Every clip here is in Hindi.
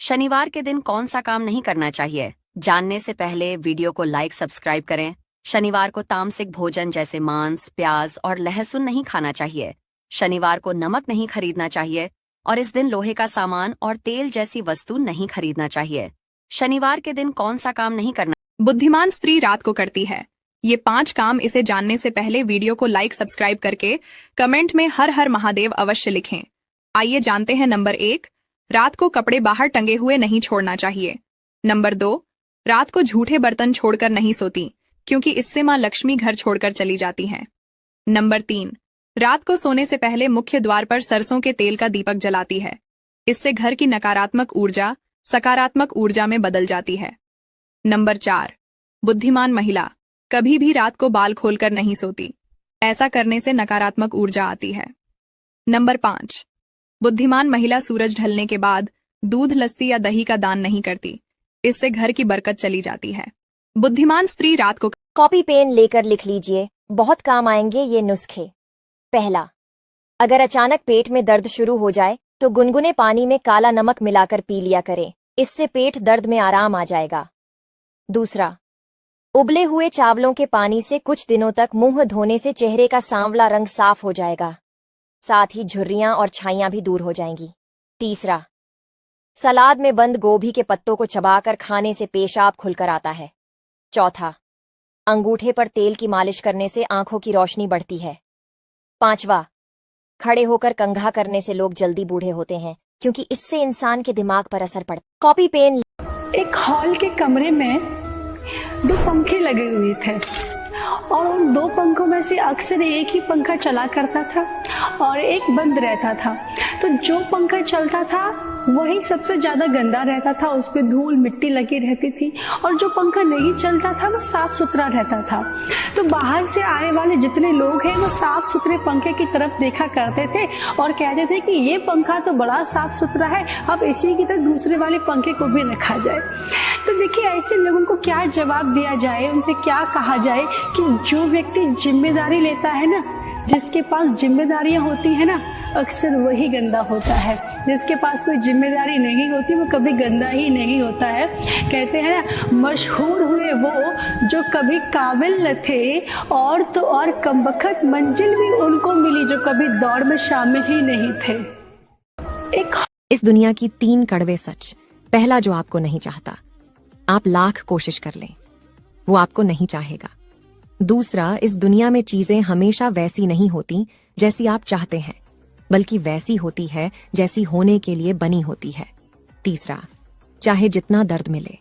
शनिवार के दिन कौन सा काम नहीं करना चाहिए? जानने से पहले वीडियो को लाइक सब्सक्राइब करें। शनिवार को तामसिक भोजन जैसे मांस, प्याज और लहसुन नहीं खाना चाहिए। शनिवार को नमक नहीं खरीदना चाहिए और इस दिन लोहे का सामान और तेल जैसी वस्तु नहीं खरीदना चाहिए। शनिवार के दिन कौन सा काम नहीं करना? बुद्धिमान स्त्री रात को करती है। ये 5 काम इसे जानने से पहले वीडियो को लाइक सब्सक्राइब करके कमेंट में हर हर महादेव अवश्य लिखें। आइए जानते हैं। नंबर 1, रात को कपड़े बाहर टंगे हुए नहीं छोड़ना चाहिए। नंबर 2, रात को झूठे बर्तन छोड़कर नहीं सोती, क्योंकि इससे मां लक्ष्मी घर छोड़कर चली जाती हैं। नंबर 3, रात को सोने से पहले मुख्य द्वार पर सरसों के तेल का दीपक जलाती है। इससे घर की नकारात्मक ऊर्जा सकारात्मक ऊर्जा में बदल जाती है। नंबर 4, बुद्धिमान महिला कभी भी रात को बाल खोलकर नहीं सोती। ऐसा करने से नकारात्मक ऊर्जा आती है। नंबर 5, बुद्धिमान महिला सूरज ढलने के बाद दूध, लस्सी या दही का दान नहीं करती। इससे घर की बरकत चली जाती है। बुद्धिमान स्त्री रात को कॉपी पेन लेकर लिख लीजिए, बहुत काम आएंगे ये नुस्खे। पहला, अगर अचानक पेट में दर्द शुरू हो जाए तो गुनगुने पानी में काला नमक मिलाकर पी लिया करें, इससे पेट दर्द में आराम आ जाएगा। दूसरा, उबले हुए चावलों के पानी से कुछ दिनों तक मुंह धोने से चेहरे का सांवला रंग साफ हो जाएगा, साथ ही झुर्रियां और छाइयां भी दूर हो जाएंगी। तीसरा, सलाद में बंद गोभी के पत्तों को चबाकर खाने से पेशाब खुलकर आता है। चौथा, अंगूठे पर तेल की मालिश करने से आंखों की रोशनी बढ़ती है। पांचवा, खड़े होकर कंघा करने से लोग जल्दी बूढ़े होते हैं, क्योंकि इससे इंसान के दिमाग पर असर पड़ता। Copy pen. एक हॉल के कमरे में 2 पंखे लगे हुए थे और उन 2 पंखों में से अक्सर एक ही पंखा चला करता था और एक बंद रहता था। तो जो पंखा चलता था वही सबसे ज्यादा गंदा रहता था, उस पे धूल मिट्टी लगी रहती थी, और जो पंखा नहीं चलता था वो साफ सुथरा रहता था। तो बाहर से आने वाले जितने लोग हैं वो साफ सुथरे पंखे की तरफ देखा करते थे और कहते थे कि ये पंखा तो बड़ा साफ सुथरा है, अब इसी की तरह दूसरे वाले पंखे को भी रखा जाए। तो देखिए, ऐसे लोगों को क्या जवाब दिया जाए, उनसे क्या कहा जाए कि जो व्यक्ति जिम्मेदारी लेता है ना, जिसके पास जिम्मेदारियां होती है ना, अक्सर वही गंदा होता है। जिसके पास कोई जिम्मेदारी नहीं होती वो कभी गंदा ही नहीं होता है। कहते हैं ना, मशहूर हुए वो जो कभी काबिल न थे, और तो और कमबख्त मंजिल भी उनको मिली जो कभी दौड़ में शामिल ही नहीं थे। इस दुनिया की 3 कड़वे सच। पहला, जो आपको नहीं चाहता, आप लाख कोशिश कर लें, वो आपको नहीं चाहेगा। दूसरा, इस दुनिया में चीजें हमेशा वैसी नहीं होती जैसी आप चाहते हैं, बल्कि वैसी होती है जैसी होने के लिए बनी होती है। तीसरा, चाहे जितना दर्द मिले,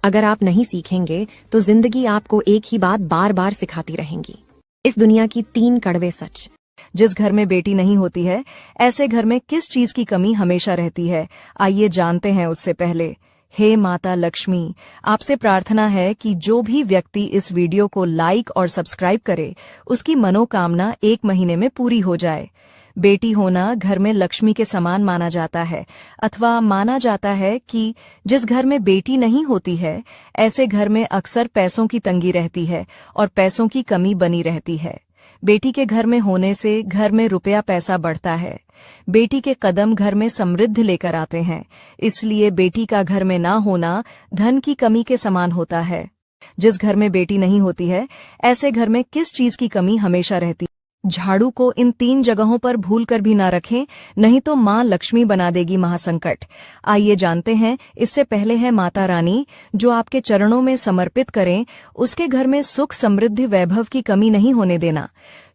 अगर आप नहीं सीखेंगे तो जिंदगी आपको एक ही बात बार बार सिखाती रहेंगी। इस दुनिया की 3 कड़वे सच। जिस घर में बेटी नहीं होती है, ऐसे घर में किस चीज की कमी हमेशा रहती है? आइए जानते हैं। उससे पहले, हे माता लक्ष्मी, आपसे प्रार्थना है कि जो भी व्यक्ति इस वीडियो को लाइक और सब्सक्राइब करे, उसकी मनोकामना 1 महीने में पूरी हो जाए। बेटी होना घर में लक्ष्मी के समान माना जाता है, अथवा माना जाता है कि जिस घर में बेटी नहीं होती है, ऐसे घर में अक्सर पैसों की तंगी रहती है और पैसों की कमी बनी रहती है। बेटी के घर में होने से घर में रुपया पैसा बढ़ता है। बेटी के कदम घर में समृद्धि लेकर आते हैं, इसलिए बेटी का घर में ना होना धन की कमी के समान होता है। जिस घर में बेटी नहीं होती है, ऐसे घर में किस चीज की कमी हमेशा रहती है? झाड़ू को इन 3 जगहों पर भूल कर भी ना रखें, नहीं तो मां लक्ष्मी बना देगी महासंकट। आइए जानते हैं। इससे पहले है माता रानी, जो आपके चरणों में समर्पित करें, उसके घर में सुख, समृद्धि, वैभव की कमी नहीं होने देना।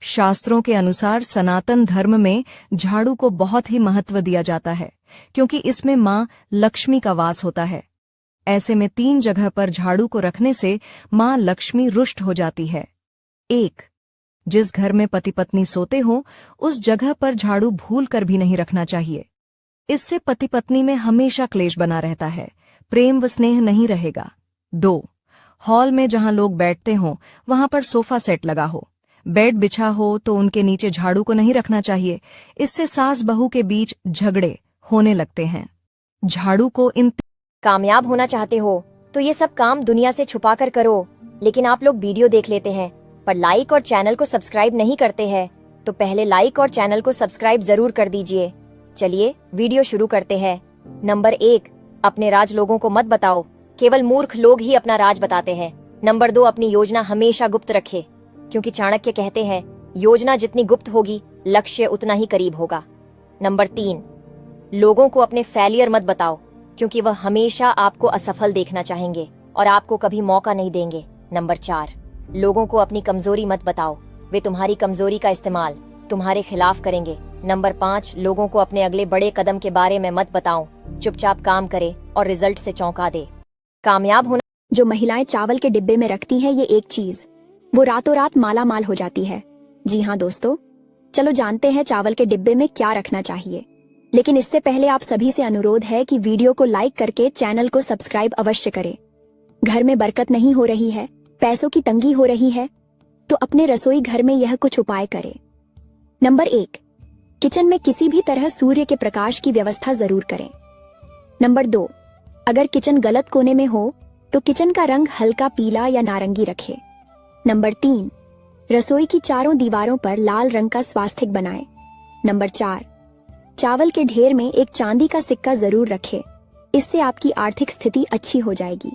शास्त्रों के अनुसार सनातन धर्म में झाड़ू को बहुत ही महत्व दिया जाता है, क्योंकि इसमें मां लक्ष्मी का वास होता है। ऐसे में 3 जगह पर झाड़ू को रखने से मां लक्ष्मी रुष्ट हो जाती है। 1, जिस घर में पति पत्नी सोते हो, उस जगह पर झाड़ू भूल कर भी नहीं रखना चाहिए। इससे पति पत्नी में हमेशा क्लेश बना रहता है, प्रेम व स्नेह नहीं रहेगा। 2, हॉल में जहां लोग बैठते हो वहां पर सोफा सेट लगा हो, बेड बिछा हो तो उनके नीचे झाड़ू को नहीं रखना चाहिए। इससे सास बहू के बीच झगड़े होने लगते हैं। झाड़ू को इन कामयाब होना चाहते हो तो ये सब काम दुनिया से छुपा कर करो, लेकिन आप लोग वीडियो देख लेते हैं पर लाइक और चैनल को सब्सक्राइब नहीं करते हैं, तो पहले लाइक और चैनल को सब्सक्राइब जरूर कर दीजिए। चलिए वीडियो शुरू करते हैं। नंबर 1, अपने राज लोगों को मत बताओ, केवल मूर्ख लोग ही अपना राज बताते हैं। नंबर 2, अपनी योजना हमेशा गुप्त रखे, क्योंकि चाणक्य कहते हैं योजना जितनी गुप्त होगी लक्ष्य उतना ही करीब होगा। नंबर 3, लोगों को अपने फेलियर मत बताओ, क्योंकि वह हमेशा आपको असफल देखना चाहेंगे और आपको कभी मौका नहीं देंगे। नंबर 4, लोगों को अपनी कमजोरी मत बताओ, वे तुम्हारी कमजोरी का इस्तेमाल तुम्हारे खिलाफ करेंगे। नंबर 5, लोगों को अपने अगले बड़े कदम के बारे में मत बताओ, चुपचाप काम करे और रिजल्ट से चौंका दे। कामयाब होना जो महिलाएं चावल के डिब्बे में रखती हैं ये एक चीज, वो रातों रात माला माल हो जाती है। जी हाँ दोस्तों, चलो जानते हैं चावल के डिब्बे में क्या रखना चाहिए। लेकिन इससे पहले आप सभी से अनुरोध है कि वीडियो को लाइक करके चैनल को सब्सक्राइब अवश्य करें। घर में बरकत नहीं हो रही है, पैसों की तंगी हो रही है, तो अपने रसोई घर में यह कुछ उपाय करें। नंबर 1, किचन में किसी भी तरह सूर्य के प्रकाश की व्यवस्था जरूर करें। नंबर 2, अगर किचन गलत कोने में हो तो किचन का रंग हल्का पीला या नारंगी रखें। नंबर 3, रसोई की चारों दीवारों पर लाल रंग का स्वास्तिक बनाएं। नंबर 4, चावल के ढेर में एक चांदी का सिक्का जरूर रखें, इससे आपकी आर्थिक स्थिति अच्छी हो जाएगी।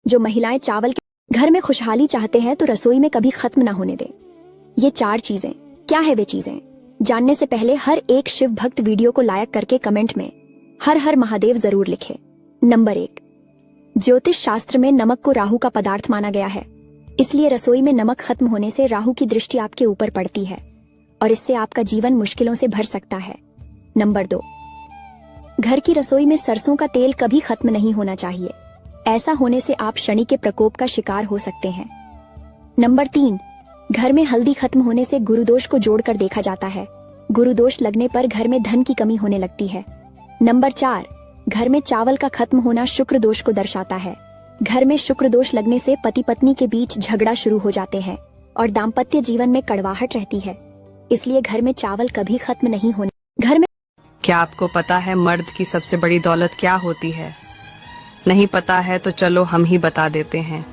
जो महिलाएं चावल के घर में खुशहाली चाहते हैं तो रसोई में कभी खत्म ना होने दें। ये 4 चीजें क्या है वे चीजें, जानने से पहले हर एक शिव भक्त वीडियो को लाइक करके कमेंट में हर हर महादेव जरूर लिखे। नंबर 1, ज्योतिष शास्त्र में नमक को राहु का पदार्थ माना गया है, इसलिए रसोई में नमक खत्म होने से राहु की दृष्टि आपके ऊपर पड़ती है और इससे आपका जीवन मुश्किलों से भर सकता है। नंबर 2, घर की रसोई में सरसों का तेल कभी खत्म नहीं होना चाहिए, ऐसा होने से आप शनि के प्रकोप का शिकार हो सकते हैं। नंबर 3, घर में हल्दी खत्म होने से गुरुदोष को जोड़कर देखा जाता है, गुरुदोष लगने पर घर में धन की कमी होने लगती है। नंबर 4, घर में चावल का खत्म होना शुक्र दोष को दर्शाता है, घर में शुक्र दोष लगने से पति पत्नी के बीच झगड़ा शुरू हो जाते हैं और दाम्पत्य जीवन में कड़वाहट रहती है, इसलिए घर में चावल कभी खत्म नहीं होने। घर में क्या आपको पता है मर्द की सबसे बड़ी दौलत क्या होती है? नहीं पता है तो चलो हम ही बता देते हैं।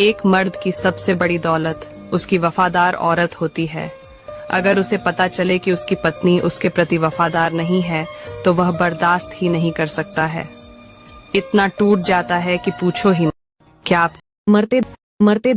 एक मर्द की सबसे बड़ी दौलत उसकी वफादार औरत होती है। अगर उसे पता चले कि उसकी पत्नी उसके प्रति वफादार नहीं है तो वह बर्दाश्त ही नहीं कर सकता है, इतना टूट जाता है कि पूछो ही मत। क्या आप मरते मरते